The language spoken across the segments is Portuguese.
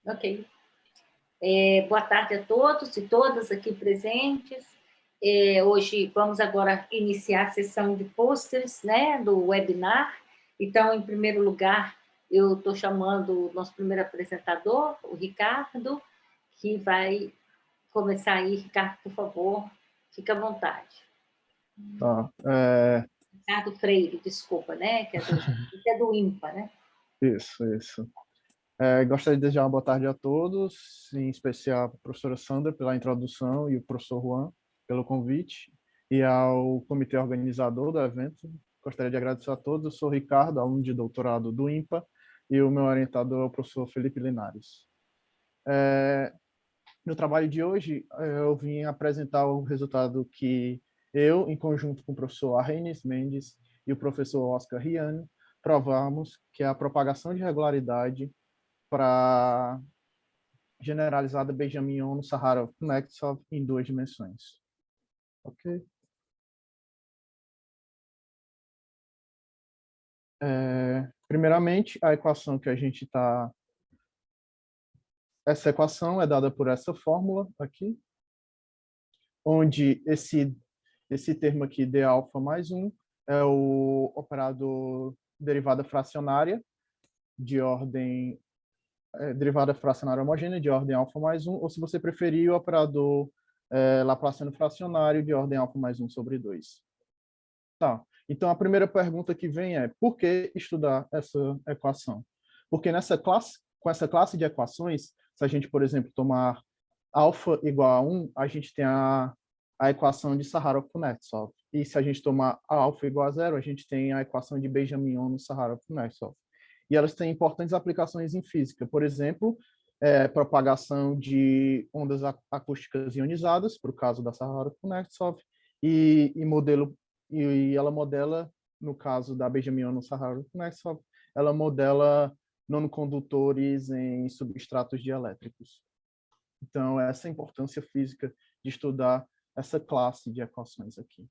Ok. Boa tarde a todos e todas aqui presentes. Hoje vamos agora iniciar a sessão de pôsteres, né, do webinar. Então, em primeiro lugar, eu estou chamando o nosso primeiro apresentador, o Ricardo, que vai começar aí. Ricardo, por favor, fica à vontade. Tá. Ricardo Freire, desculpa, né, que é do IMPA, né? Isso. Gostaria de desejar uma boa tarde a todos, em especial a professora Sandra pela introdução e o professor Juan pelo convite, e ao comitê organizador do evento. Gostaria de agradecer a todos. Eu sou Ricardo, aluno de doutorado do IMPA, e o meu orientador é o professor Felipe Linares. No trabalho de hoje, eu vim apresentar o resultado que eu, em conjunto com o professor Arrenis Mendes e o professor Oscar Riani, provamos que a propagação de regularidade para generalizada Benjamin no Sahara Kuznetsov em duas dimensões. Ok? Primeiramente, a equação que a gente está... Essa equação é dada por essa fórmula aqui, onde esse termo aqui, d alfa mais 1, é o operador derivada fracionária de ordem derivada fracionária homogênea de ordem alfa mais 1, ou se você preferir, o operador laplaciano fracionário de ordem alfa mais 1 sobre 2. Tá. Então, a primeira pergunta que vem é: por que estudar essa equação? Porque com essa classe de equações, se a gente, por exemplo, tomar alfa igual a 1, a gente tem a equação de Saharov-Kuznetsov. E se a gente tomar alfa igual a 0, a gente tem a equação de Benjamin-Saharov-Kuznetsov. E elas têm importantes aplicações em física. Por exemplo, propagação de ondas acústicas ionizadas, para o caso da Saharov-Kuznetsov, e ela modela, no caso da Benjamin-Saharov-Kuznetsov, ela modela nanocondutores em substratos dielétricos. Então, essa é a importância física de estudar essa classe de equações aqui.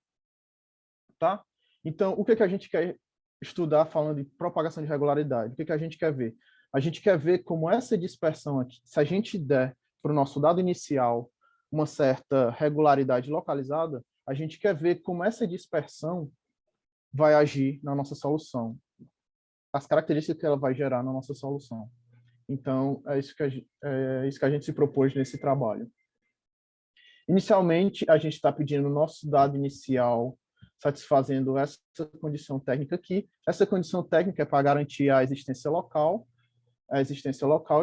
Tá? Então, o que a gente quer estudar falando de propagação de regularidade? O que a gente quer ver? A gente quer ver como essa dispersão aqui, se a gente der para o nosso dado inicial uma certa regularidade localizada, a gente quer ver como essa dispersão vai agir na nossa solução, as características que ela vai gerar na nossa solução. Então, é isso que a gente se propôs nesse trabalho. Inicialmente, a gente está pedindo o nosso dado inicial satisfazendo essa condição técnica aqui. Essa condição técnica é para garantir a existência local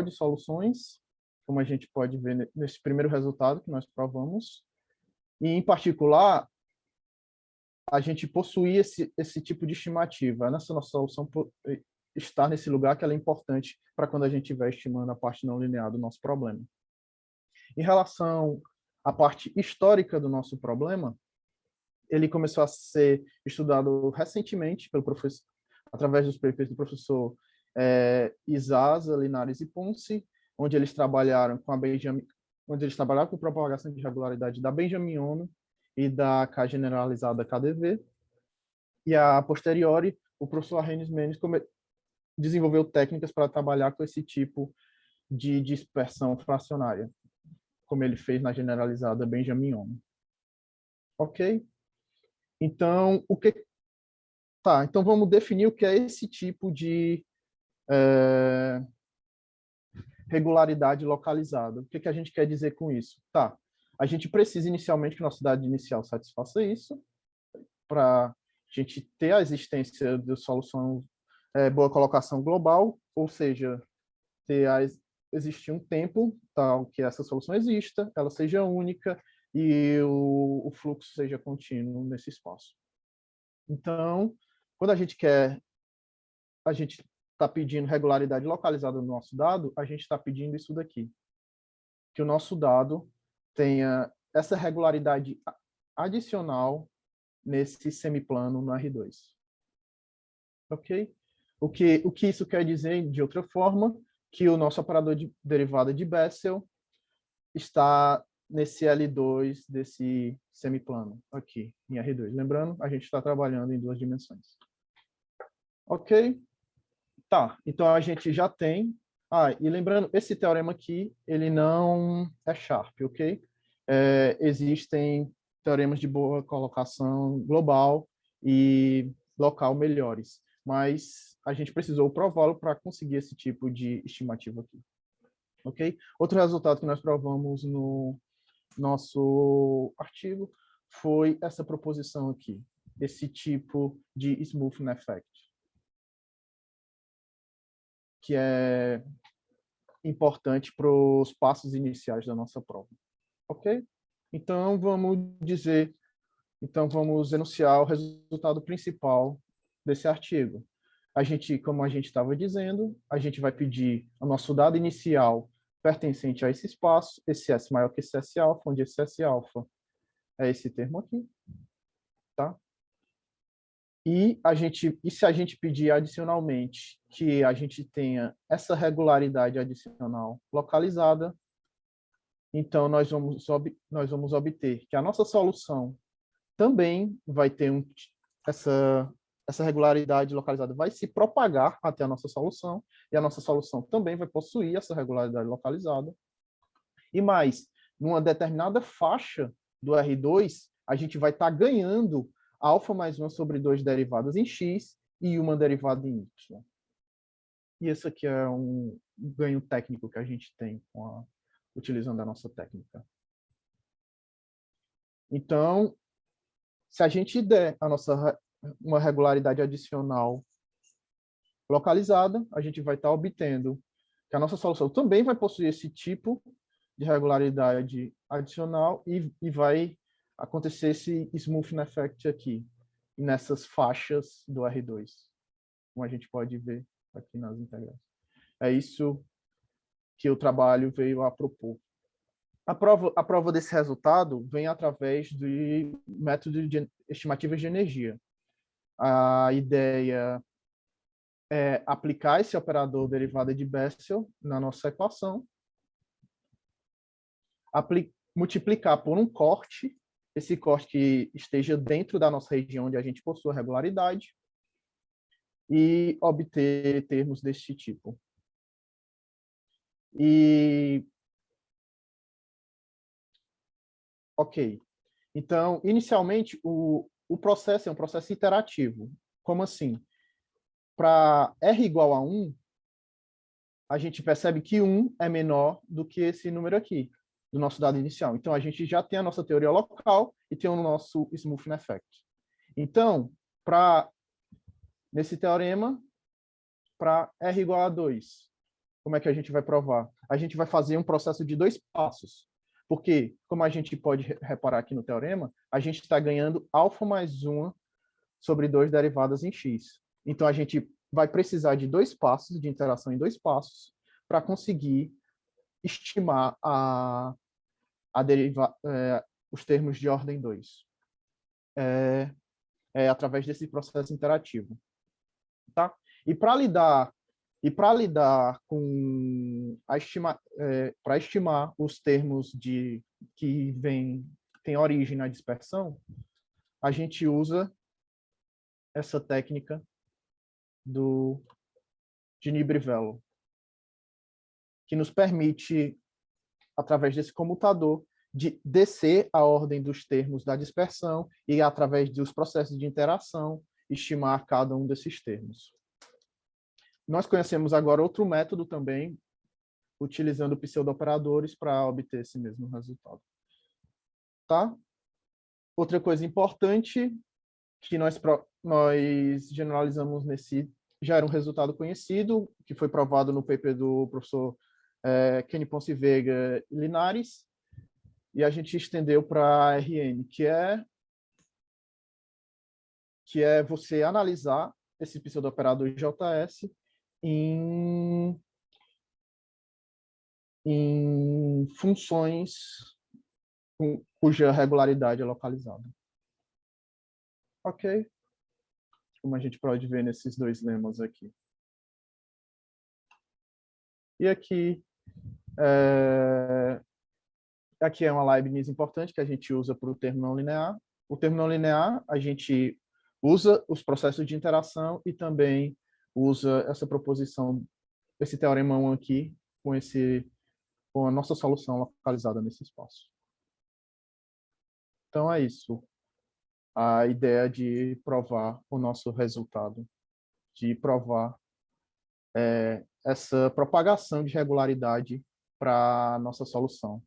de soluções, como a gente pode ver nesse primeiro resultado que nós provamos. E, em particular, a gente possuir esse tipo de estimativa. Nessa nossa solução estar nesse lugar que ela é importante para quando a gente estiver estimando a parte não linear do nosso problema. Em relação à parte histórica do nosso problema, ele começou a ser estudado recentemente pelo professor, através dos papers do professor Isaza, Linares e Ponce, onde eles trabalharam com a propagação de regularidade da Benjamin-Ono e da K generalizada KdV. E a posteriori, o professor Arrenis Mendes desenvolveu técnicas para trabalhar com esse tipo de dispersão fracionária, como ele fez na generalizada Benjamin-Ono. Ok? Então, então vamos definir o que é esse tipo de regularidade localizada. O que a gente quer dizer com isso? Tá, a gente precisa inicialmente que nosso dado inicial satisfaça isso, para a gente ter a existência de solução boa colocação global, ou seja, existir um tempo tal que essa solução exista, ela seja única e o fluxo seja contínuo nesse espaço. Então, quando a gente está pedindo regularidade localizada no nosso dado, a gente está pedindo isso daqui, que o nosso dado tenha essa regularidade adicional nesse semiplano no R2. Ok? O que isso quer dizer, de outra forma, que o nosso operador de derivada de Bessel está nesse L2 desse semiplano aqui, em R2. Lembrando, a gente está trabalhando em duas dimensões. Ok? Tá, então a gente já tem E lembrando, esse teorema aqui, ele não é Sharp, ok? Existem teoremas de boa colocação global e local melhores, mas a gente precisou prová-lo para conseguir esse tipo de estimativa aqui, ok? Outro resultado que nós provamos no nosso artigo foi essa proposição aqui, esse tipo de smoothing effect, que é importante para os passos iniciais da nossa prova, ok? Então vamos enunciar o resultado principal desse artigo. Como a gente estava dizendo, a gente vai pedir o nosso dado inicial pertencente a esse espaço, esse S maior que esse S alfa, onde esse S alfa é esse termo aqui, tá? E se a gente pedir adicionalmente que a gente tenha essa regularidade adicional localizada, então nós vamos obter que a nossa solução também vai ter essa regularidade localizada vai se propagar até a nossa solução, e a nossa solução também vai possuir essa regularidade localizada. E mais, numa determinada faixa do R2, a gente vai estar ganhando alfa mais 1 sobre 2 derivadas em X e uma derivada em Y. E esse aqui é um ganho técnico que a gente tem utilizando a nossa técnica. Então, se a gente der uma regularidade adicional localizada, a gente vai estar obtendo que a nossa solução também vai possuir esse tipo de regularidade adicional e vai acontecer esse smoothing effect aqui, nessas faixas do R2, como a gente pode ver aqui nas integrais. É isso que o trabalho veio a propor. A prova desse resultado vem através do método de estimativas de energia. A ideia é aplicar esse operador derivada de Bessel na nossa equação, multiplicar por um corte, esse corte que esteja dentro da nossa região onde a gente possui a regularidade, e obter termos deste tipo. Ok. Então, inicialmente, o processo é um processo iterativo. Como assim? Para R igual a 1, a gente percebe que 1 é menor do que esse número aqui, do nosso dado inicial. Então, a gente já tem a nossa teoria local e tem o nosso smoothing effect. Então, nesse teorema, para R igual a 2, como é que a gente vai provar? A gente vai fazer um processo de 2 passos. Porque, como a gente pode reparar aqui no teorema, a gente está ganhando alfa mais 1 sobre 2 derivadas em x. Então, a gente vai precisar de 2 passos, de interação em 2 passos, para conseguir estimar os termos de ordem 2. Através desse processo interativo. Tá? E para lidar com para estimar os termos que tem origem na dispersão, a gente usa essa técnica de Nibri-Velo, que nos permite, através desse comutador, de descer a ordem dos termos da dispersão e, através dos processos de interação, estimar cada um desses termos. Nós conhecemos agora outro método também, utilizando pseudo-operadores para obter esse mesmo resultado. Tá? Outra coisa importante que nós generalizamos já era um resultado conhecido, que foi provado no paper do professor Kenny Ponce Veiga e Linares, e a gente estendeu para RN, que é você analisar esse pseudo-operador JS em funções cuja regularidade é localizada. Ok? Como a gente pode ver nesses 2 lemas aqui. E aqui é uma Leibniz importante que a gente usa para o termo não linear. O termo não linear, a gente usa os processos de interação e também usa essa proposição esse teorema 1 aqui com a nossa solução localizada nesse espaço. Então é isso. A ideia de provar o nosso resultado, de provar essa propagação de regularidade para a nossa solução.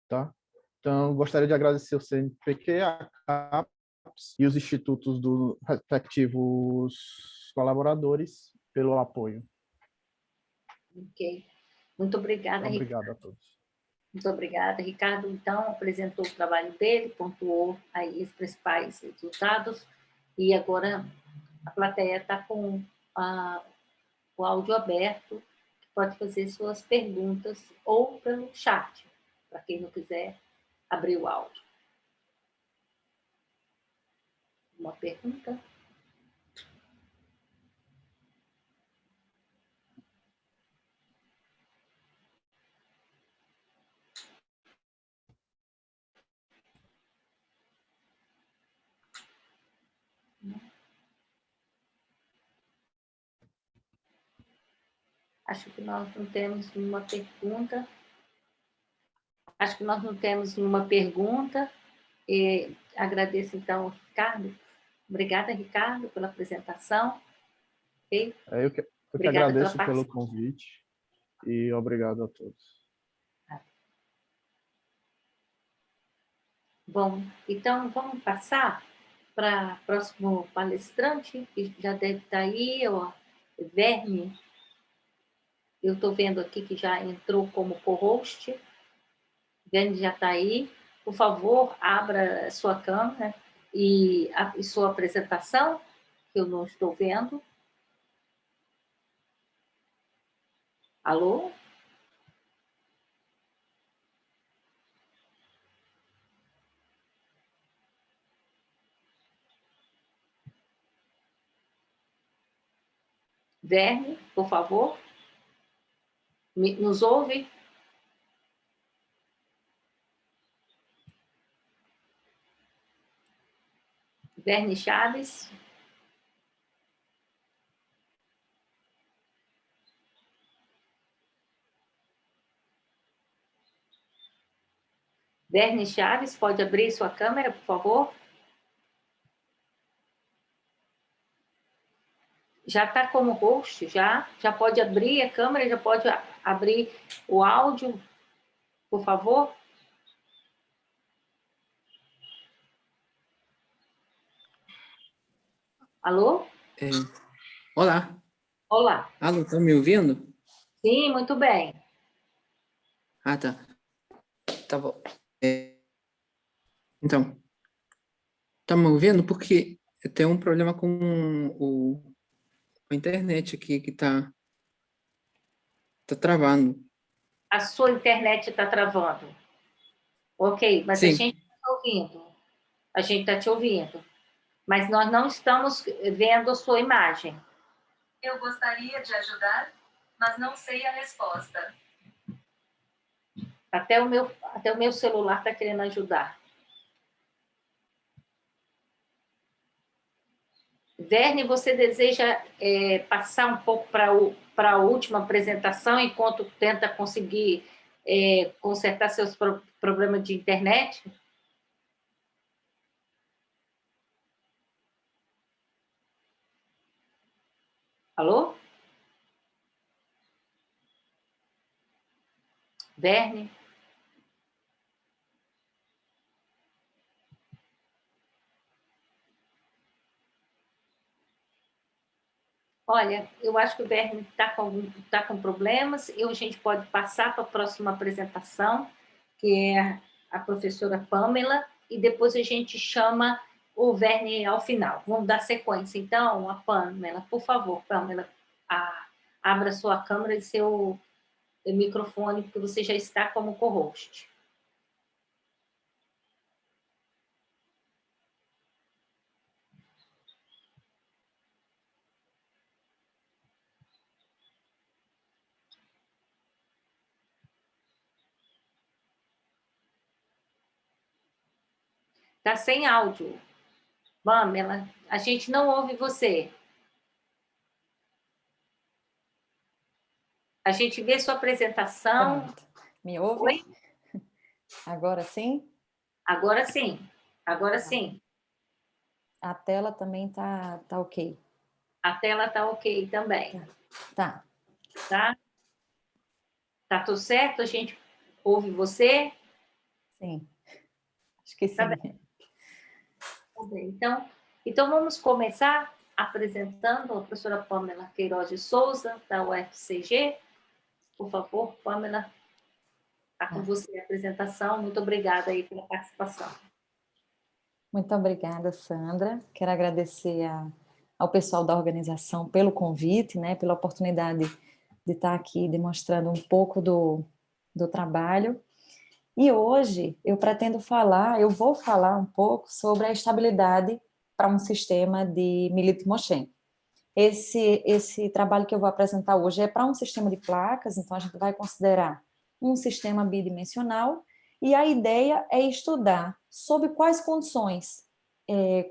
Tá? Então, gostaria de agradecer o CNPq, a CAPES e os institutos dos respectivos colaboradores pelo apoio. Ok. Muito obrigada, Ricardo. Obrigado a todos. Muito obrigada. Ricardo, então, apresentou o trabalho dele, pontuou aí os principais resultados, e agora a plateia está com o áudio aberto, pode fazer suas perguntas ou pelo chat, para quem não quiser abrir o áudio. Uma pergunta? Acho que nós não temos nenhuma pergunta. Acho que nós não temos nenhuma pergunta. Agradeço, então, ao Ricardo. Obrigada, Ricardo, pela apresentação. Okay? Eu que Obrigada agradeço pela pelo convite e obrigado a todos. Bom, então vamos passar para o próximo palestrante, que já deve estar aí, o Verne. Eu estou vendo aqui que já entrou como co-host. Verne já está aí. Por favor, abra sua câmera e sua apresentação, que eu não estou vendo. Alô? Verne, por favor. Nos ouve? Verne Chaves. Verne Chaves, pode abrir sua câmera, por favor? Já está como host, já pode abrir a câmera, já pode abrir o áudio, por favor? Alô? Olá. Olá. Alô, tá me ouvindo? Sim, muito bem. Ah, tá. Tá bom. Então, tá me ouvindo? Porque eu tenho um problema com a internet aqui que tá travando. A sua internet está travando. Ok, mas a Sim. gente está te ouvindo. A gente está te ouvindo. Mas nós não estamos vendo a sua imagem. Eu gostaria de ajudar, mas não sei a resposta. Até o meu celular está querendo ajudar. Verne, você deseja passar um pouco para a última apresentação, enquanto tenta conseguir consertar seus problemas de internet? Alô? Verne? Olha, eu acho que o Verne tá com problemas, e a gente pode passar para a próxima apresentação, que é a professora Pamela, e depois a gente chama o Verne ao final. Vamos dar sequência. Então, a Pamela, por favor, Pamela, abra sua câmera e seu microfone, porque você já está como co-host. Está sem áudio. Pamela, a gente não ouve você. A gente vê sua apresentação. Pronto. Me ouve? Oi? Agora sim? Agora sim. Agora sim. A tela também tá ok. A tela está ok também. Tá. Tá? Tá tudo certo? A gente ouve você? Sim. Acho que Tá sim. bem. Tá bem. Então vamos começar apresentando a professora Pamela Queiroz de Souza, da UFCG. Por favor, Pamela, está com você a apresentação. Muito obrigada aí pela participação. Muito obrigada, Sandra. Quero agradecer ao pessoal da organização pelo convite, né, pela oportunidade de estar aqui demonstrando um pouco do trabalho. E hoje eu vou falar um pouco sobre a estabilidade para um sistema de Millet-Timoshenko. Esse trabalho que eu vou apresentar hoje é para um sistema de placas, então a gente vai considerar um sistema bidimensional, e a ideia é estudar sob quais condições,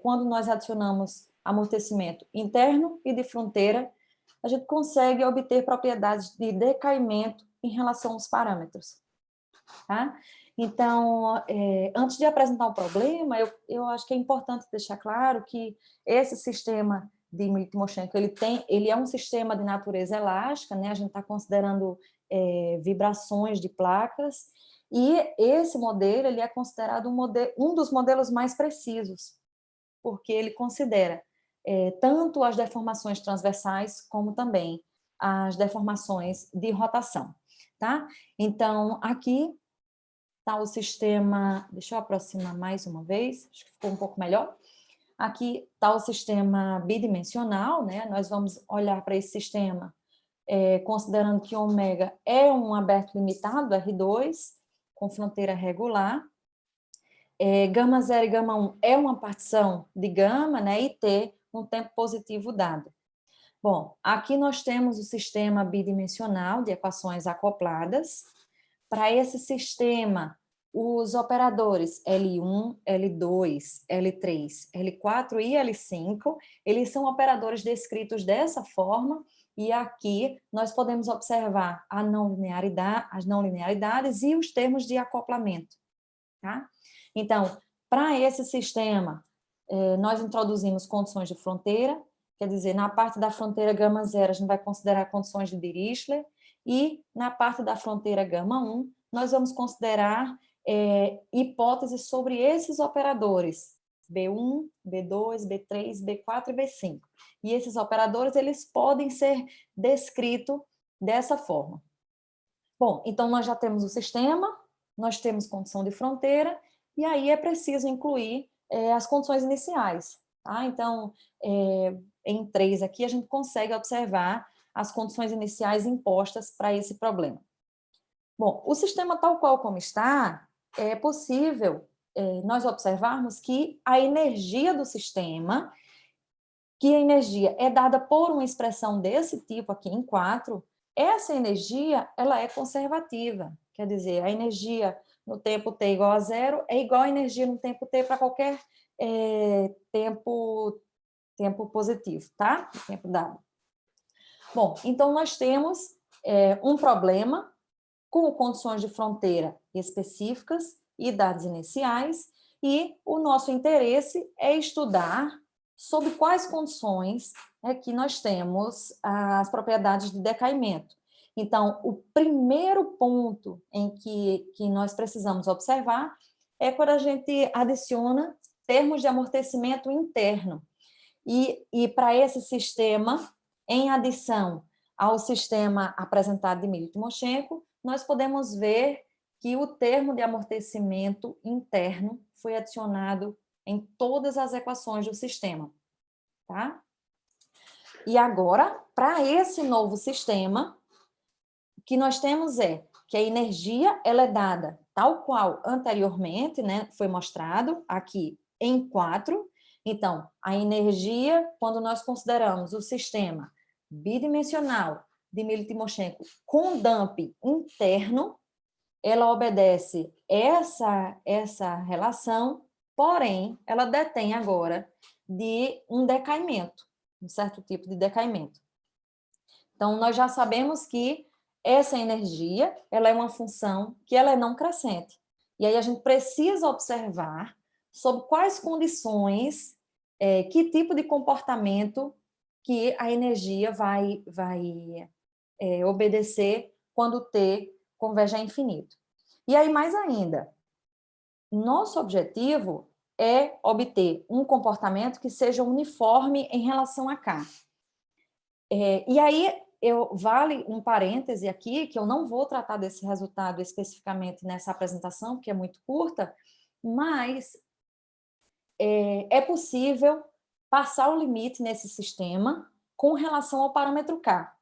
quando nós adicionamos amortecimento interno e de fronteira, a gente consegue obter propriedades de decaimento em relação aos parâmetros. Tá? Então, antes de apresentar o problema, eu acho que é importante deixar claro que esse sistema de Millet-Timoshenko, ele é um sistema de natureza elástica, né? A gente está considerando vibrações de placas, e esse modelo ele é considerado um dos modelos mais precisos, porque ele considera tanto as deformações transversais como também as deformações de rotação. Tá? Então, aqui está o sistema, deixa eu aproximar mais uma vez, acho que ficou um pouco melhor. Aqui está o sistema bidimensional, né? Nós vamos olhar para esse sistema considerando que ômega é um aberto limitado, R2, com fronteira regular. Gama 0 e gama 1 é uma partição de gama, né? E T, um tempo positivo dado. Bom, aqui nós temos o sistema bidimensional de equações acopladas. Para esse sistema, os operadores L1, L2, L3, L4 e L5, eles são operadores descritos dessa forma, e aqui nós podemos observar as não linearidades e os termos de acoplamento. Tá? Então, para esse sistema, nós introduzimos condições de fronteira, quer dizer, na parte da fronteira gama 0, a gente vai considerar condições de Dirichlet, e na parte da fronteira gama 1, nós vamos considerar hipóteses sobre esses operadores, B1, B2, B3, B4 e B5. E esses operadores, eles podem ser descritos dessa forma. Bom, então nós já temos o sistema, nós temos condição de fronteira, e aí é preciso incluir as condições iniciais. Tá? Então, em 3 aqui, a gente consegue observar as condições iniciais impostas para esse problema. Bom, o sistema tal qual como está, é possível nós observarmos que a energia do sistema, que a energia é dada por uma expressão desse tipo aqui em 4, essa energia ela é conservativa, quer dizer, a energia no tempo t igual a 0 é igual a energia no tempo t para qualquer tempo positivo, tá? Tempo dado. Bom, então nós temos um problema com condições de fronteira específicas e dados iniciais, e o nosso interesse é estudar sob quais condições que nós temos as propriedades de decaimento. Então, o primeiro ponto em que nós precisamos observar é quando a gente adiciona termos de amortecimento interno. E para esse sistema, em adição ao sistema apresentado de Millet-Timoshenko, nós podemos ver que o termo de amortecimento interno foi adicionado em todas as equações do sistema. Tá? E agora, para esse novo sistema, o que nós temos é que a energia ela é dada tal qual anteriormente, né, foi mostrado aqui em 4. Então, a energia, quando nós consideramos o sistema bidimensional de Millet-Timoshenko com dumping interno, ela obedece essa relação, porém, ela detém agora de um decaimento, um certo tipo de decaimento. Então, nós já sabemos que essa energia, ela é uma função que ela é não crescente. E aí a gente precisa observar sob quais condições, que tipo de comportamento que a energia vai obedecer quando T converge a infinito. E aí, mais ainda, nosso objetivo é obter um comportamento que seja uniforme em relação a K. E aí, vale um parêntese aqui, que eu não vou tratar desse resultado especificamente nessa apresentação, porque é muito curta, mas é possível passar o limite nesse sistema com relação ao parâmetro K.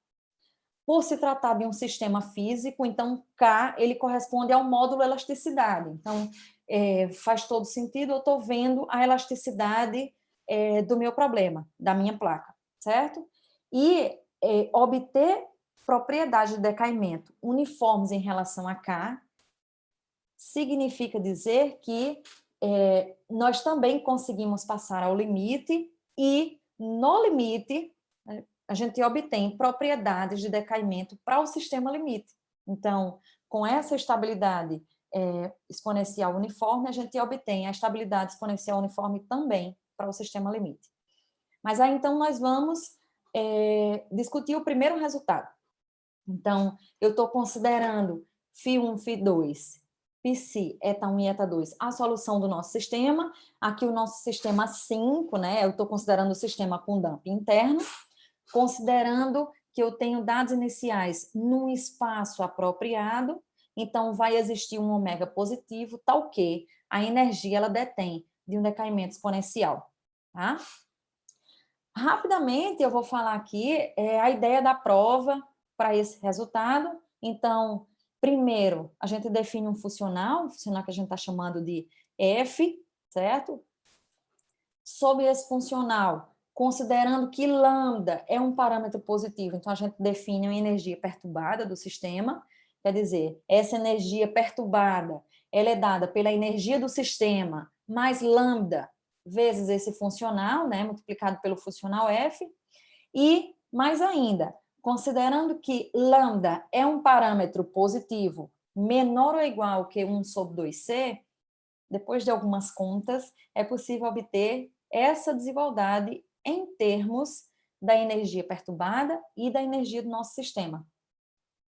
Por se tratar de um sistema físico, então K ele corresponde ao módulo elasticidade. Então, faz todo sentido, eu estou vendo a elasticidade do meu problema, da minha placa, certo? E obter propriedades de decaimento uniformes em relação a K significa dizer que nós também conseguimos passar ao limite e, no limite, a gente obtém propriedades de decaimento para o sistema limite. Então, com essa estabilidade exponencial uniforme, a gente obtém a estabilidade exponencial uniforme também para o sistema limite. Mas aí, então, nós vamos discutir o primeiro resultado. Então, eu estou considerando φ1, φ2, Psi, eta1 e eta2, a solução do nosso sistema. Aqui o nosso sistema 5, né? Eu estou considerando o sistema com dumping interno, considerando que eu tenho dados iniciais num espaço apropriado, então vai existir um ômega positivo, tal que a energia ela detém de um decaimento exponencial, tá? Rapidamente eu vou falar aqui a ideia da prova para esse resultado. Então, primeiro, a gente define um funcional que a gente está chamando de F, certo? Sobre esse funcional, considerando que lambda é um parâmetro positivo, então a gente define uma energia perturbada do sistema, quer dizer, essa energia perturbada, ela é dada pela energia do sistema mais lambda vezes esse funcional, né, multiplicado pelo funcional F, e mais ainda, considerando que lambda é um parâmetro positivo menor ou igual que 1 sobre 2c, depois de algumas contas, é possível obter essa desigualdade em termos da energia perturbada e da energia do nosso sistema,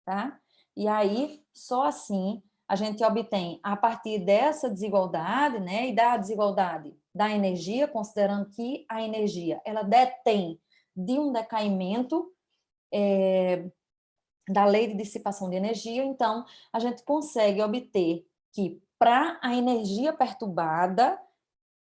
tá? E aí, só assim, a gente obtém, a partir dessa desigualdade, né, e da desigualdade da energia, considerando que a energia, ela detém de um decaimento da lei de dissipação de energia, então, a gente consegue obter que, para a energia perturbada,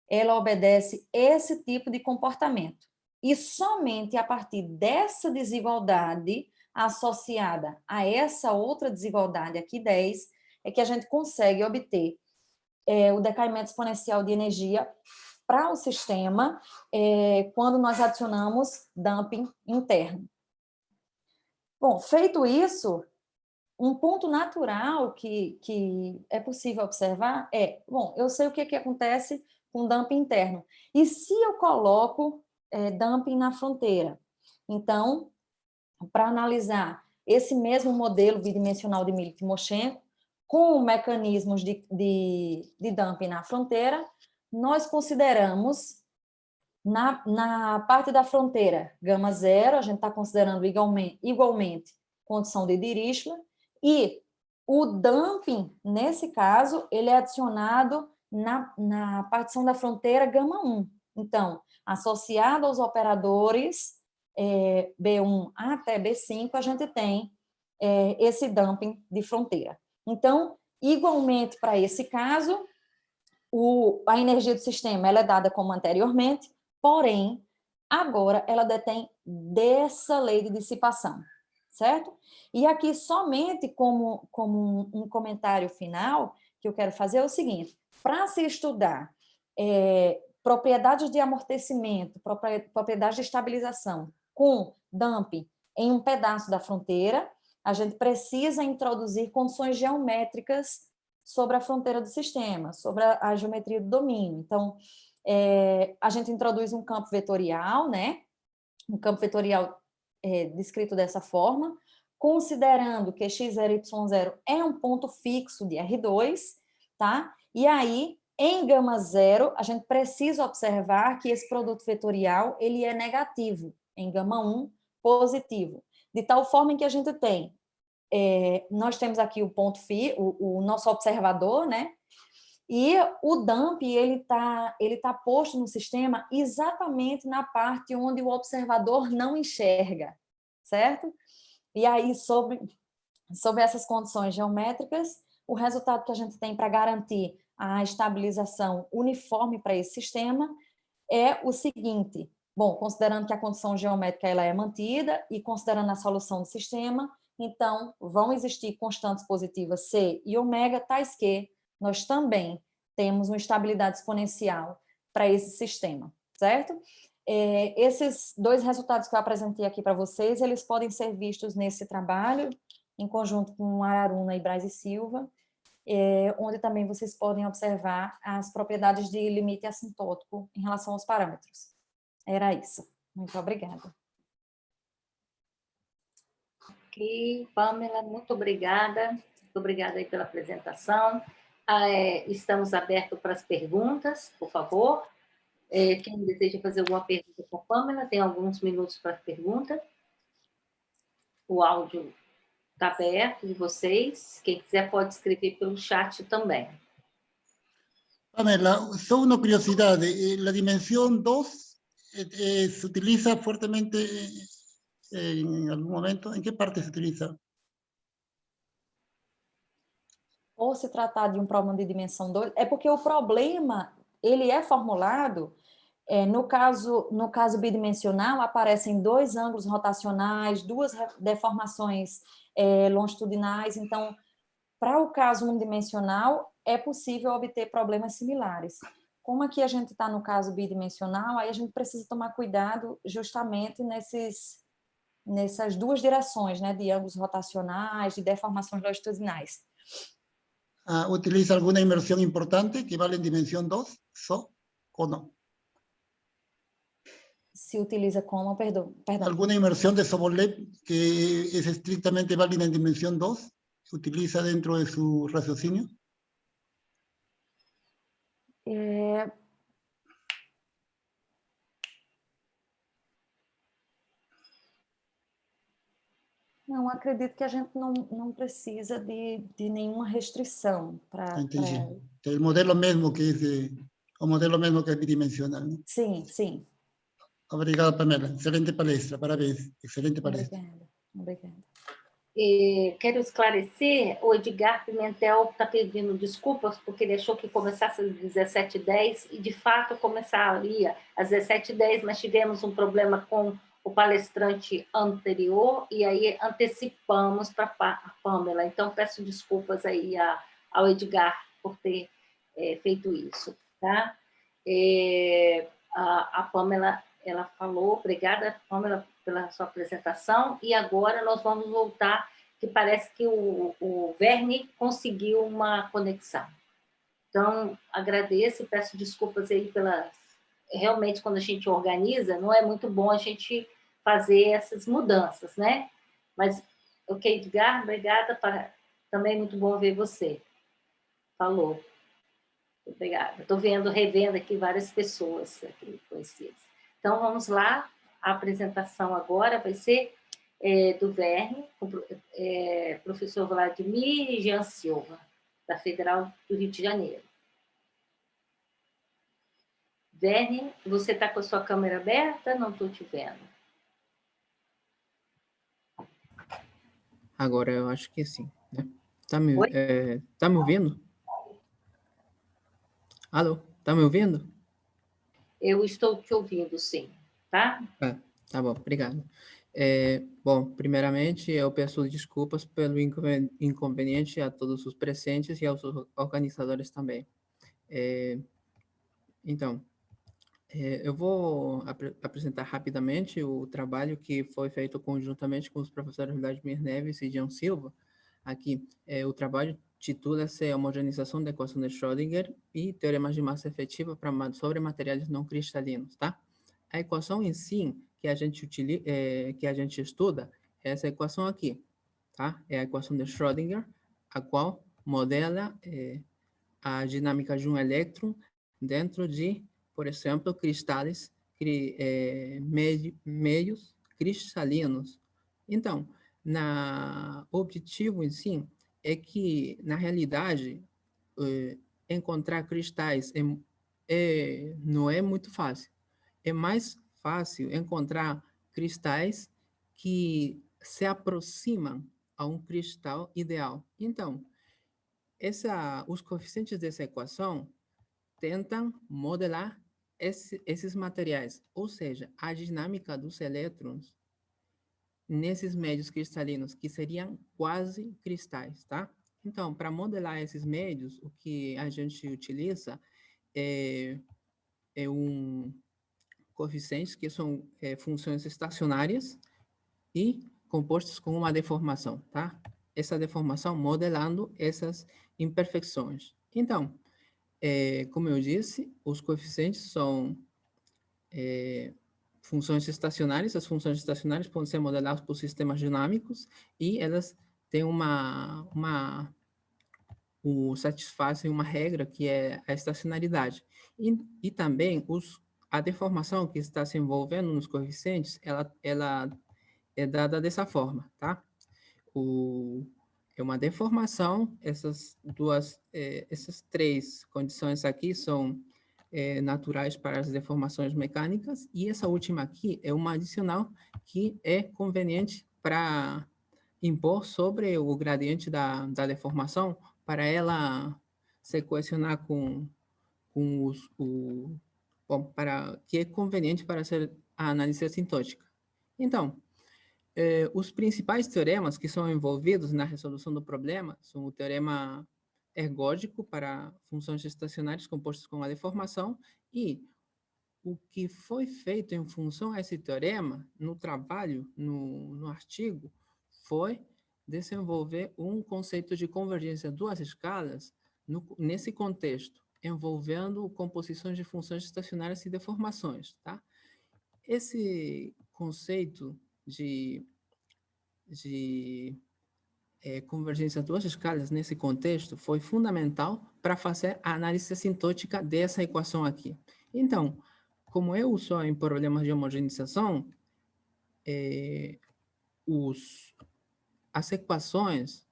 ela obedece esse tipo de comportamento. E somente a partir dessa desigualdade associada a essa outra desigualdade aqui, 10, é que a gente consegue obter o decaimento exponencial de energia para o sistema quando nós adicionamos dumping interno. Bom, feito isso, um ponto natural que é possível observar bom, eu sei o que acontece com dumping interno. E se eu coloco dumping na fronteira? Então, para analisar esse mesmo modelo bidimensional de Milik-Timoshenko, com mecanismos de dumping na fronteira, nós consideramos, na parte da fronteira, gama zero, a gente está considerando igualmente condição de Dirichlet, e o dumping, nesse caso, ele é adicionado na partição da fronteira gama 1. Então, associado aos operadores B1 até B5, a gente tem esse dumping de fronteira. Então, igualmente para esse caso, a energia do sistema ela é dada como anteriormente, porém, agora ela detém dessa lei de dissipação, certo? E aqui, somente como um comentário final, que eu quero fazer é o seguinte: para se estudar propriedades de amortecimento, propriedades de estabilização com dumping em um pedaço da fronteira, a gente precisa introduzir condições geométricas sobre a fronteira do sistema, sobre a geometria do domínio. Então, a gente introduz um campo vetorial, né? Um campo vetorial descrito dessa forma, considerando que x0, y0 é um ponto fixo de R2, tá? E aí, em gama zero, a gente precisa observar que esse produto vetorial ele é negativo, em gama 1, positivo. De tal forma em que a gente tem, nós temos aqui o ponto o nosso observador, né? E o dump, ele tá posto no sistema exatamente na parte onde o observador não enxerga, certo? E aí, sobre essas condições geométricas, o resultado que a gente tem para garantir a estabilização uniforme para esse sistema é o seguinte: bom, considerando que a condição geométrica ela é mantida e considerando a solução do sistema, então vão existir constantes positivas C e ômega, tais que nós também temos uma estabilidade exponencial para esse sistema, certo? Esses dois resultados que eu apresentei aqui para vocês, eles podem ser vistos nesse trabalho, em conjunto com Araruna e Braz e Silva, onde também vocês podem observar as propriedades de limite assintótico em relação aos parâmetros. Era isso. Muito obrigada. Ok, Pamela, muito obrigada. Muito obrigada aí pela apresentação. Estamos abertos para as perguntas, por favor. Quem deseja fazer alguma pergunta com a Pamela, tem alguns minutos para a pergunta. O áudio está aberto de vocês. Quem quiser pode escrever pelo chat também. Pamela, só una curiosidad. ¿La dimensión 2 se utiliza fuertemente en algún momento? ¿En qué parte se utiliza? Ou se tratar de um problema de dimensão 2, é porque o problema ele é formulado, no caso bidimensional, aparecem dois ângulos rotacionais, duas deformações longitudinais, então, para o caso unidimensional, é possível obter problemas similares. Como aqui a gente está no caso bidimensional, aí a gente precisa tomar cuidado justamente nessas duas direções, né, de ângulos rotacionais, de deformações longitudinais. ¿Utiliza alguna inmersión importante que vale en dimensión 2? ¿O no? Se utiliza como, perdão. ¿Alguna inmersión de Sobolev que es estrictamente válida en dimensión 2? ¿Se utiliza dentro de su raciocinio? Não, acredito que a gente não precisa de nenhuma restrição para... Entendi. O modelo mesmo que é bidimensional, né? Sim, sim. Obrigado, Pamela. Excelente palestra, parabéns. Excelente palestra. Obrigada. Quero esclarecer, o Edgar Pimentel está pedindo desculpas porque ele achou que começasse às 17h10 e, de fato, começaria às 17h10, mas tivemos um problema com o palestrante anterior e aí antecipamos para a Pamela. Então, peço desculpas aí ao Edgar por ter feito isso, tá? A Pamela, ela falou, obrigada, Pamela, pela sua apresentação, e agora nós vamos voltar, que parece que o Verne conseguiu uma conexão. Então, agradeço e peço desculpas aí realmente, quando a gente organiza, não é muito bom a gente fazer essas mudanças, né? Mas, ok, Edgar, obrigada, também muito bom ver você. Falou. Obrigada. Estou revendo aqui várias pessoas aqui conhecidas. Então, vamos lá. A apresentação agora vai ser do Verne, professor Vladimir Jean Silva, da Federal do Rio de Janeiro. Verne, você está com a sua câmera aberta? Não estou te vendo. Agora eu acho que sim, né? Tá me ouvindo? Alô? Tá me ouvindo? Eu estou te ouvindo, sim. Tá? Tá bom, obrigado. Bom, primeiramente, eu peço desculpas pelo inconveniente a todos os presentes e aos organizadores também. Então, eu vou apresentar rapidamente o trabalho que foi feito conjuntamente com os professores Vladimir Neves e Jean Silva. Aqui, o trabalho titula-se Homogeneização da equação de Schrödinger e Teoremas de massa efetiva sobre materiais não cristalinos, tá? A equação em si que a gente estuda é essa equação aqui, tá? É a equação de Schrödinger, a qual modela a dinâmica de um elétron dentro de, por exemplo, cristais meios cristalinos. Então, o objetivo em si é que, na realidade, encontrar cristais não é muito fácil. É mais fácil encontrar cristais que se aproximam a um cristal ideal. Então, os coeficientes dessa equação tentam modelar esses materiais, ou seja, a dinâmica dos elétrons nesses médios cristalinos, que seriam quase cristais, tá? Então, para modelar esses médios, o que a gente utiliza é um coeficientes que são funções estacionárias e compostos com uma deformação, tá? Essa deformação modelando essas imperfeições. Então, como eu disse, os coeficientes são funções estacionárias. As funções estacionárias podem ser modeladas por sistemas dinâmicos e elas têm satisfazem uma regra que é a estacionalidade. E também a deformação que está se envolvendo nos coeficientes, ela é dada dessa forma, tá? É uma deformação, essas três condições aqui são naturais para as deformações mecânicas, e essa última aqui é uma adicional que é conveniente para impor sobre o gradiente da deformação, para ela se equacionar que é conveniente para ser a análise assintótica. Então, os principais teoremas que são envolvidos na resolução do problema são o teorema ergódico para funções estacionárias compostas com a deformação, e o que foi feito em função a esse teorema no trabalho, no artigo, foi desenvolver um conceito de convergência duas escalas nesse contexto, envolvendo composições de funções estacionárias e deformações, tá? Esse conceito de convergência duas escalas nesse contexto foi fundamental para fazer a análise assintótica dessa equação aqui. Então, como eu uso em problemas de homogeneização, as equações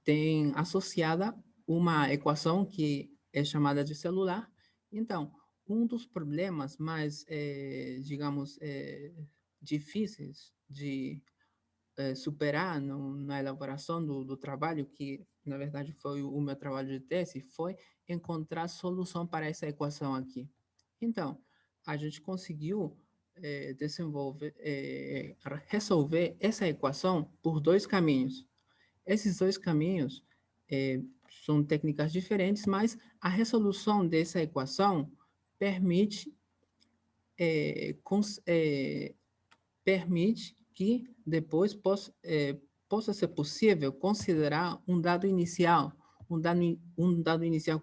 têm associada uma equação que é chamada de celular. Então, um dos problemas mais, digamos, difíceis de superar na elaboração do trabalho, que na verdade foi o meu trabalho de tese, foi encontrar solução para essa equação aqui. Então, a gente conseguiu resolver essa equação por dois caminhos. Esses dois caminhos são técnicas diferentes, mas a resolução dessa equação permite que depois possa ser possível considerar um dado inicial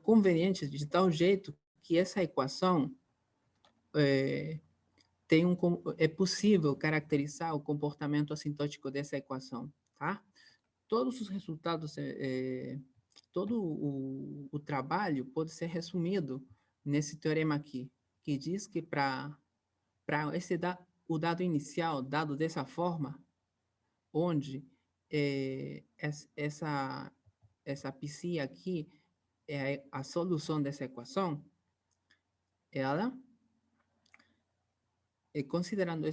conveniente, de tal jeito que essa equação é possível caracterizar o comportamento assintótico dessa equação, tá? Todos os resultados, todo o trabalho pode ser resumido nesse teorema aqui, que diz que para o dado inicial dado dessa forma, onde essa psi aqui é a solução dessa equação, ela, considerando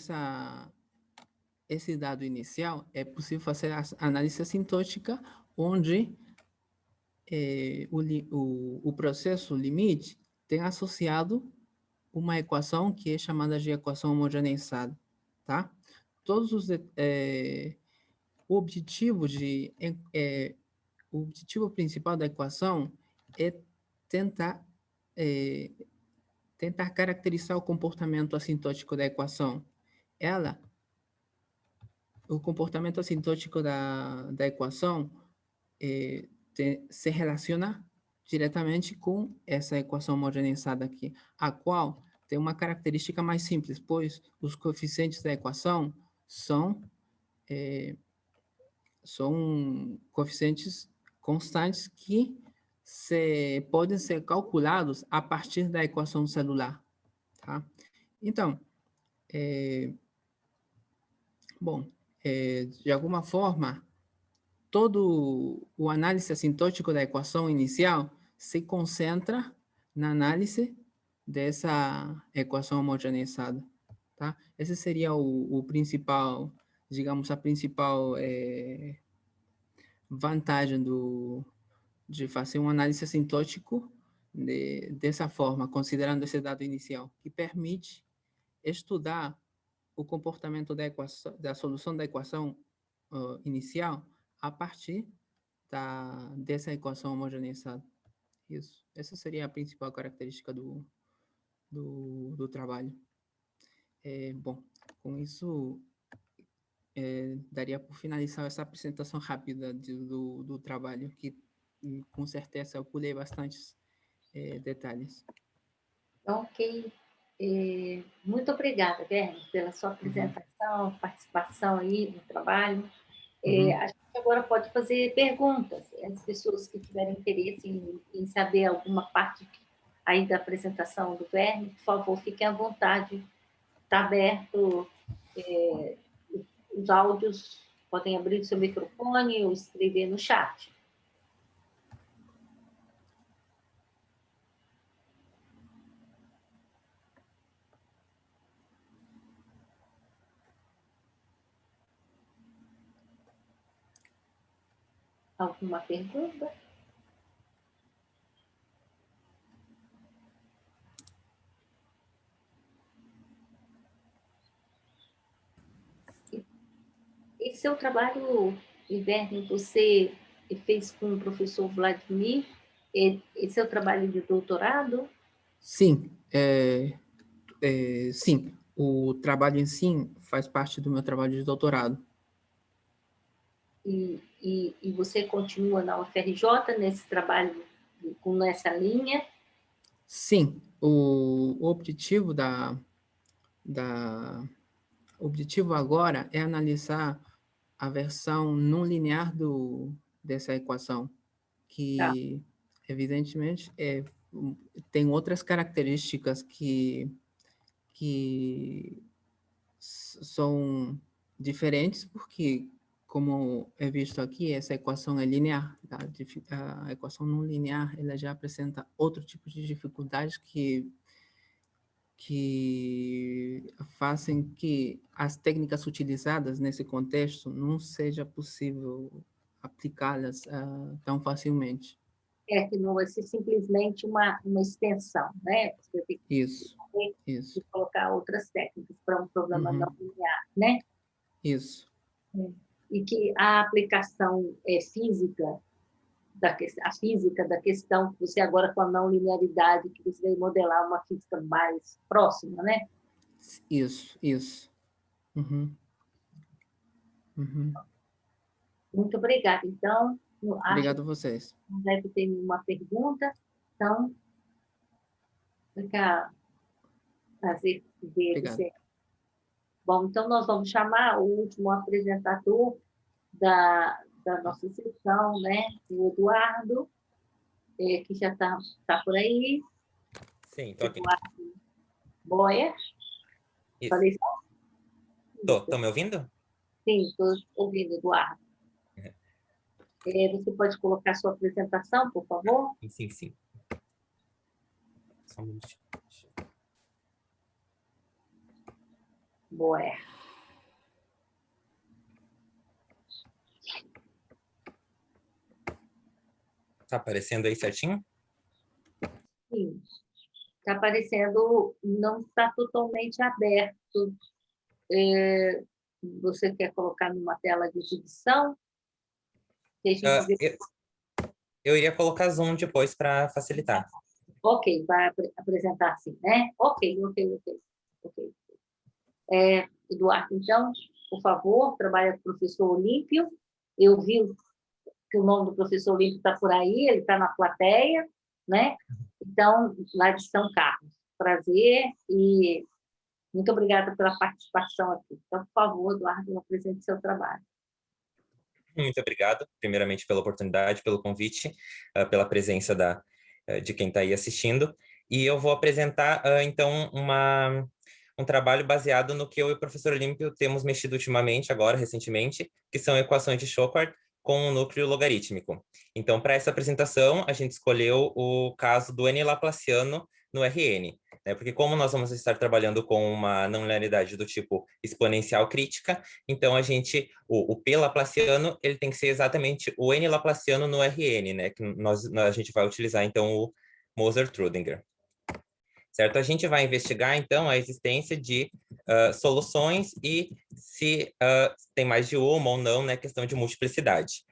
esse dado inicial, é possível fazer a análise assintótica, onde o processo limite tem associado uma equação que é chamada de equação homogeneizada, tá? O objetivo principal da equação é tentar caracterizar o comportamento assintótico da equação. O comportamento assintótico da equação se relaciona diretamente com essa equação homogeneizada aqui, a qual tem uma característica mais simples, pois os coeficientes da equação são são coeficientes constantes que podem ser calculados a partir da equação celular, tá? Então, de alguma forma, todo o análise assintótico da equação inicial se concentra na análise dessa equação homogeneizada, tá? Esse seria o principal, digamos, a principal vantagem de fazer um análise assintótico dessa forma, considerando esse dado inicial, que permite estudar o comportamento da solução da equação inicial a partir dessa equação homogeneizada. Isso. Essa seria a principal característica do trabalho. Bom, com isso, daria por finalizar essa apresentação rápida do trabalho, que com certeza eu pulei bastantes detalhes. Ok. Muito obrigada, Guilherme, pela sua apresentação, participação aí no trabalho. A gente agora pode fazer perguntas. As pessoas que tiverem interesse em saber alguma parte aí da apresentação do Guilherme, por favor, fiquem à vontade. Está aberto, os áudios, podem abrir o seu microfone ou escrever no chat. Alguma pergunta? Esse é o trabalho, Guilherme, você fez com o professor Vladimir? Esse é o trabalho de doutorado? Sim, sim. O trabalho em si faz parte do meu trabalho de doutorado. E você continua na UFRJ nesse trabalho com essa linha? Sim, o objetivo o objetivo agora é analisar a versão não linear dessa equação, que evidentemente tem outras características que são diferentes, porque, como é visto aqui, essa equação é linear. A equação não linear ela já apresenta outro tipo de dificuldades que fazem que as técnicas utilizadas nesse contexto não seja possível aplicá-las tão facilmente. Que não vai ser simplesmente uma extensão, né? Você tem que Isso. colocar outras técnicas para um problema não linear, né? Isso. E que a aplicação física da questão, que você agora com a não linearidade, que você vai modelar uma física mais próxima, né? Isso. Muito obrigada. Então, Obrigado a vocês. Não deve ter nenhuma pergunta, então, fica prazer ver você. Bom, então nós vamos chamar o último apresentador da nossa sessão, né? O Eduardo, que já está por aí. Sim, estou aqui. Eduardo Boyer. Isso. Estou me ouvindo? Sim, estou ouvindo, Eduardo. Você pode colocar sua apresentação, por favor? Sim. Só um minutinho. Boer. Tá aparecendo aí certinho? Sim. Está aparecendo, não está totalmente aberto. Você quer colocar numa tela de exibição? Eu iria colocar Zoom depois para facilitar. Ok, vai apresentar assim, né? Ok. Eduardo, então, por favor, trabalha com o professor Olímpio. Eu vi que o nome do professor Olímpio está por aí, ele está na plateia, né? Então, lá de São Carlos. Prazer e muito obrigada pela participação aqui. Então, por favor, Eduardo, apresente seu trabalho. Muito obrigado, primeiramente, pela oportunidade, pelo convite, pela presença de quem está aí assistindo. E eu vou apresentar, então, um trabalho baseado no que eu e o professor Olímpio temos mexido ultimamente, agora, recentemente, que são equações de Shockhard com um núcleo logarítmico. Então, para essa apresentação, a gente escolheu o caso do N laplaciano no Rn, né? Porque como nós vamos estar trabalhando com uma não linearidade do tipo exponencial crítica, então o P laplaciano, ele tem que ser exatamente o N laplaciano no Rn, né? Que a gente vai utilizar, então, o Moser-Trödinger. Certo? A gente vai investigar, então, a existência de soluções e se tem mais de uma ou não, né? Questão de multiplicidade.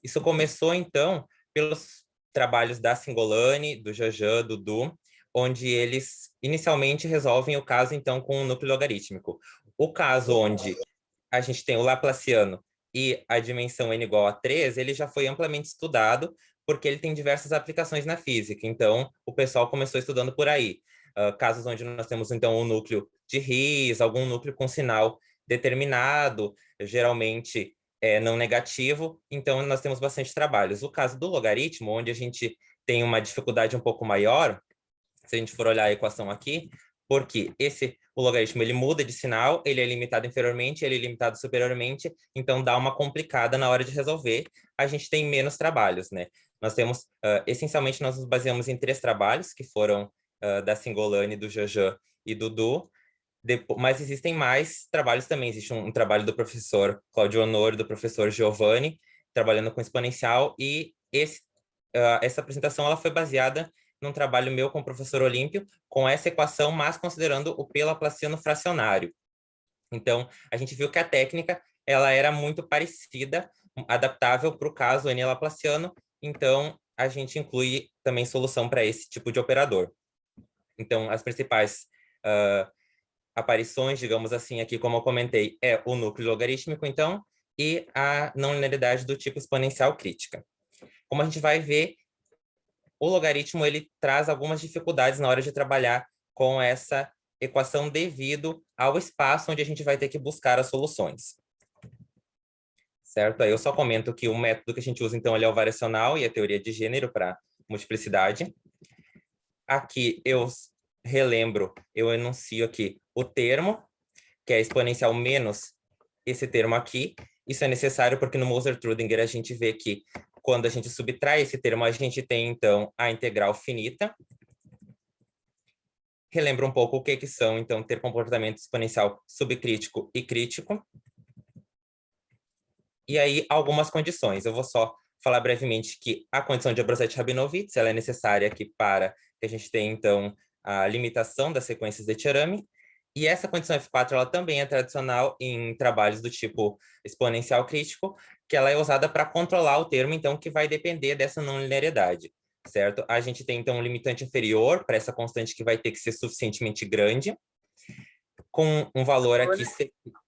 Isso começou, então, pelos trabalhos da Cingolani, do Jajan, do Du, onde eles inicialmente resolvem o caso, então, com um núcleo logarítmico. O caso onde a gente tem o laplaciano e a dimensão n igual a 3, ele já foi amplamente estudado, porque ele tem diversas aplicações na física. Então, o pessoal começou estudando por aí. Casos onde nós temos, então, um núcleo de Ries, algum núcleo com sinal determinado, geralmente não negativo. Então, nós temos bastante trabalhos. O caso do logaritmo, onde a gente tem uma dificuldade um pouco maior, se a gente for olhar a equação aqui, porque o logaritmo ele muda de sinal, ele é limitado inferiormente, ele é limitado superiormente, então dá uma complicada na hora de resolver. A gente tem menos trabalhos, né? Nós temos, essencialmente, nós nos baseamos em 3 trabalhos, que foram da Cingolani, do Jajan e do Du, mas existem mais trabalhos também. Existe um trabalho do professor Claudio Honor, do professor Giovanni, trabalhando com exponencial, e essa apresentação ela foi baseada num trabalho meu com o professor Olímpio, com essa equação, mas considerando o P laplaciano fracionário. Então, a gente viu que a técnica ela era muito parecida, adaptável para o caso N laplaciano, então a gente inclui também solução para esse tipo de operador. Então, as principais aparições, digamos assim, aqui, como eu comentei, é o núcleo logarítmico, então, e a não linearidade do tipo exponencial crítica. Como a gente vai ver, o logaritmo ele traz algumas dificuldades na hora de trabalhar com essa equação devido ao espaço onde a gente vai ter que buscar as soluções. Certo? Aí eu só comento que o método que a gente usa, então, ele é o variacional e a teoria de gênero para multiplicidade. Aqui eu relembro, eu enuncio aqui o termo, que é exponencial menos esse termo aqui. Isso é necessário porque no Moser-Trödinger a gente vê que quando a gente subtrai esse termo, a gente tem, então, a integral finita. Relembra um pouco o que são, então, ter comportamento exponencial subcrítico e crítico. E aí, algumas condições. Eu vou só falar brevemente que a condição de Obroset-Rabinowitz ela é necessária aqui para que a gente tenha, então, a limitação das sequências de Cherami. E essa condição F4 ela também é tradicional em trabalhos do tipo exponencial crítico, que ela é usada para controlar o termo, então, que vai depender dessa não linearidade, certo? A gente tem, então, um limitante inferior para essa constante que vai ter que ser suficientemente grande, com um valor aqui,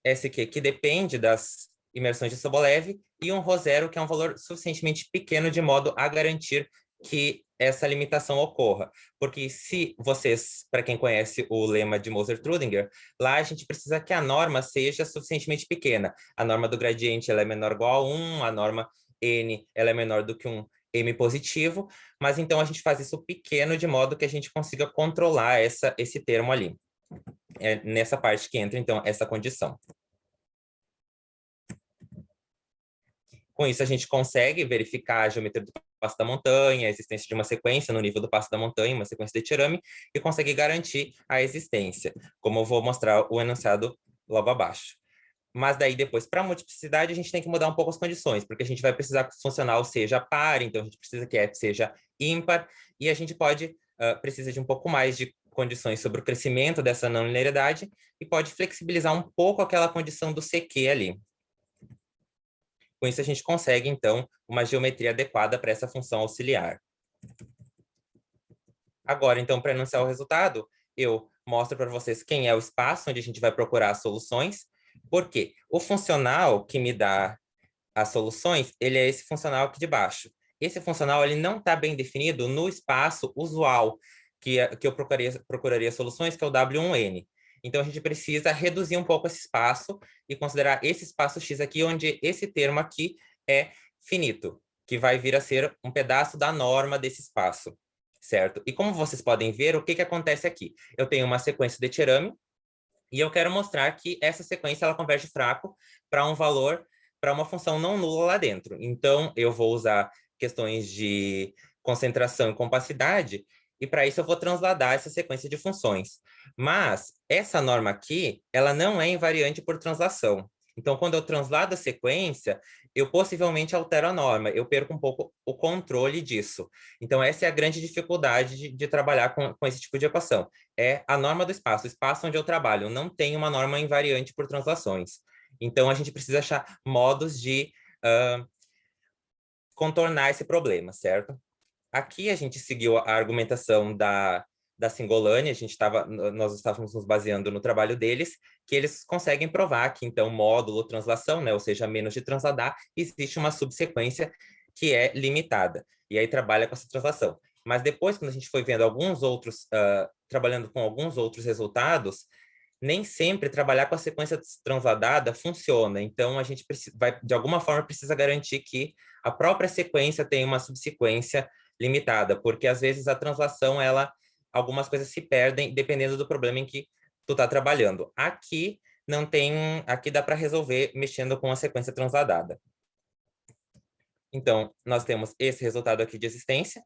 SQ, que depende das imersões de Sobolev, e um ρ0, que é um valor suficientemente pequeno de modo a garantir que essa limitação ocorra. Porque se vocês, para quem conhece o lema de Moser-Trödinger, lá a gente precisa que a norma seja suficientemente pequena. A norma do gradiente ela é menor ou igual a 1, a norma n ela é menor do que um m positivo, mas então a gente faz isso pequeno de modo que a gente consiga controlar esse termo ali. É nessa parte que entra, então, essa condição. Com isso, a gente consegue verificar a geometria do passo da montanha, a existência de uma sequência no nível do passo da montanha, uma sequência de Cherami, e consegue garantir a existência, como eu vou mostrar o enunciado logo abaixo. Mas daí, depois, para a multiplicidade, a gente tem que mudar um pouco as condições, porque a gente vai precisar que o funcional seja par, então a gente precisa que f seja ímpar, e a gente precisa de um pouco mais de condições sobre o crescimento dessa não linearidade, e pode flexibilizar um pouco aquela condição do CQ ali. Com isso, a gente consegue, então, uma geometria adequada para essa função auxiliar. Agora, então, para enunciar o resultado, eu mostro para vocês quem é o espaço onde a gente vai procurar as soluções, porque o funcional que me dá as soluções, ele é esse funcional aqui de baixo. Esse funcional ele não está bem definido no espaço usual que eu procuraria soluções, que é o W1N. Então, a gente precisa reduzir um pouco esse espaço e considerar esse espaço X aqui, onde esse termo aqui é finito, que vai vir a ser um pedaço da norma desse espaço, certo? E como vocês podem ver, o que acontece aqui? Eu tenho uma sequência de Cherami, e eu quero mostrar que essa sequência ela converge fraco para um valor, para uma função não nula lá dentro. Então, eu vou usar questões de concentração e compacidade, e para isso eu vou transladar essa sequência de funções. Mas essa norma aqui, ela não é invariante por translação. Então, quando eu translado a sequência, eu possivelmente altero a norma, eu perco um pouco o controle disso. Então, essa é a grande dificuldade de trabalhar com esse tipo de equação. É a norma do espaço, o espaço onde eu trabalho não tem uma norma invariante por translações. Então, a gente precisa achar modos de contornar esse problema, certo? Aqui a gente seguiu a argumentação da Singolani, nós estávamos nos baseando no trabalho deles, que eles conseguem provar que, então, módulo translação, né, ou seja, menos de transladar, existe uma subsequência que é limitada, e aí trabalha com essa translação. Mas depois, quando a gente foi vendo alguns outros, trabalhando com alguns outros resultados, nem sempre trabalhar com a sequência transladada funciona. Então, a gente vai, de alguma forma, precisa garantir que a própria sequência tem uma subsequência limitada, porque às vezes a translação, algumas coisas se perdem dependendo do problema em que tu tá trabalhando. Aqui não tem, aqui dá para resolver mexendo com a sequência transladada. Então, nós temos esse resultado aqui de existência.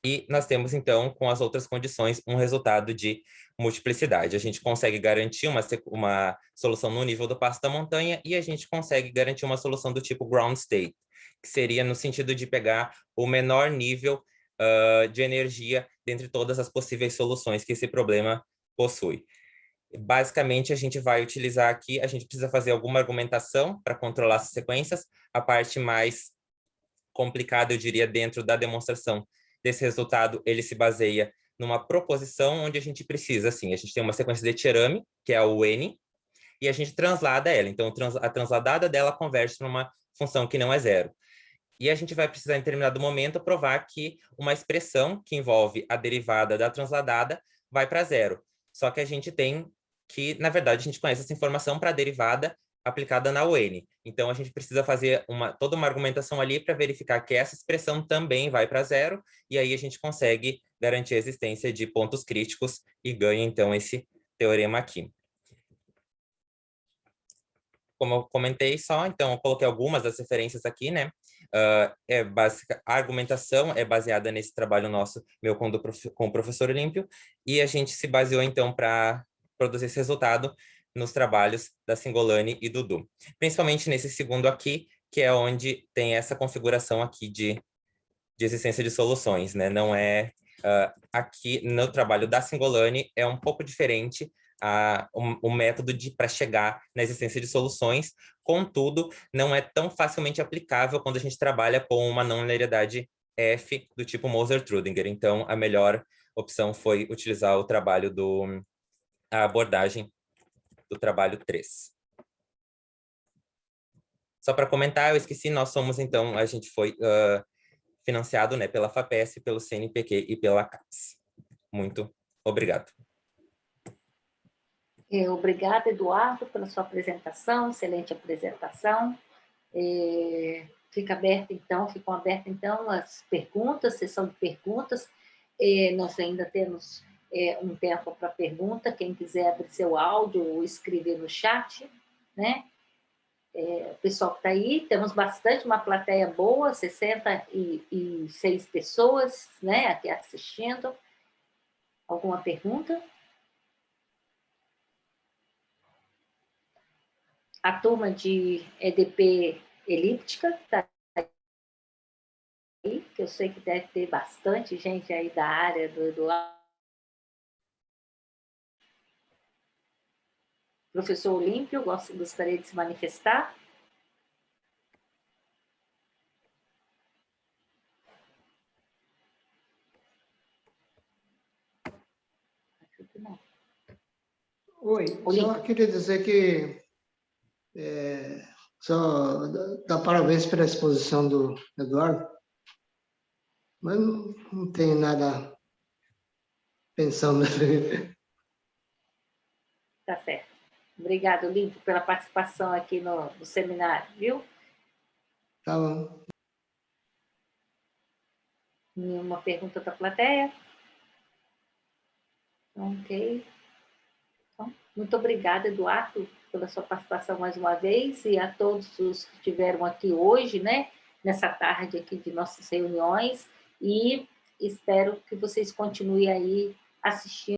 E nós temos, então, com as outras condições, um resultado de multiplicidade. A gente consegue garantir uma solução no nível do passo da montanha e a gente consegue garantir uma solução do tipo ground state, que seria no sentido de pegar o menor nível de energia dentre todas as possíveis soluções que esse problema possui. Basicamente, a gente vai utilizar aqui, a gente precisa fazer alguma argumentação para controlar essas sequências. A parte mais complicada, eu diria, dentro da demonstração desse resultado, ele se baseia numa proposição onde a gente precisa, assim, a gente tem uma sequência de Cherami, que é o N, e a gente translada ela. Então, a transladada dela converte para uma função que não é zero. E a gente vai precisar, em determinado momento, provar que uma expressão que envolve a derivada da transladada vai para zero. Só que a gente tem que, na verdade, a gente conhece essa informação para a derivada aplicada na UN. Então, a gente precisa fazer toda uma argumentação ali para verificar que essa expressão também vai para zero, e aí a gente consegue garantir a existência de pontos críticos e ganha, então, esse teorema aqui. Como eu comentei só, então, eu coloquei algumas das referências aqui, né? A argumentação é baseada nesse trabalho meu com o professor Olímpio, e a gente se baseou, então, para produzir esse resultado nos trabalhos da Singolani e do Du. Principalmente nesse segundo aqui, que é onde tem essa configuração aqui de existência de soluções, né? Não é... aqui no trabalho da Singolani é um pouco diferente o método para chegar na existência de soluções, contudo, não é tão facilmente aplicável quando a gente trabalha com uma não linearidade F do tipo Moser-Trüdinger. Então, a melhor opção foi utilizar a abordagem do trabalho 3. Só para comentar, eu esqueci, nós somos, então, a gente foi financiado, né, pela FAPESP, pelo CNPq e pela CAPES. Muito obrigado. Obrigada, Eduardo, pela sua apresentação, excelente apresentação. Ficam abertas, então, as perguntas, sessão de perguntas. Nós ainda temos um tempo para pergunta, quem quiser abrir seu áudio ou escrever no chat, né? O pessoal que está aí, temos bastante, uma plateia boa, 66 pessoas, né, aqui assistindo. Alguma pergunta? A turma de EDP elíptica está aí, que eu sei que deve ter bastante gente aí da área do Eduardo. Professor Olímpio, gostaria de se manifestar? Acho que não. Oi, Olímpio. só queria dizer que só dá parabéns pela exposição do Eduardo, mas não tem nada pensando. Tá certo. Obrigado, Olímpio, pela participação aqui no seminário, viu? Tá bom. Nenhuma pergunta da plateia? Ok. Então, muito obrigada, Eduardo, pela sua participação mais uma vez, e a todos os que estiveram aqui hoje, né, nessa tarde aqui de nossas reuniões, e espero que vocês continuem aí assistindo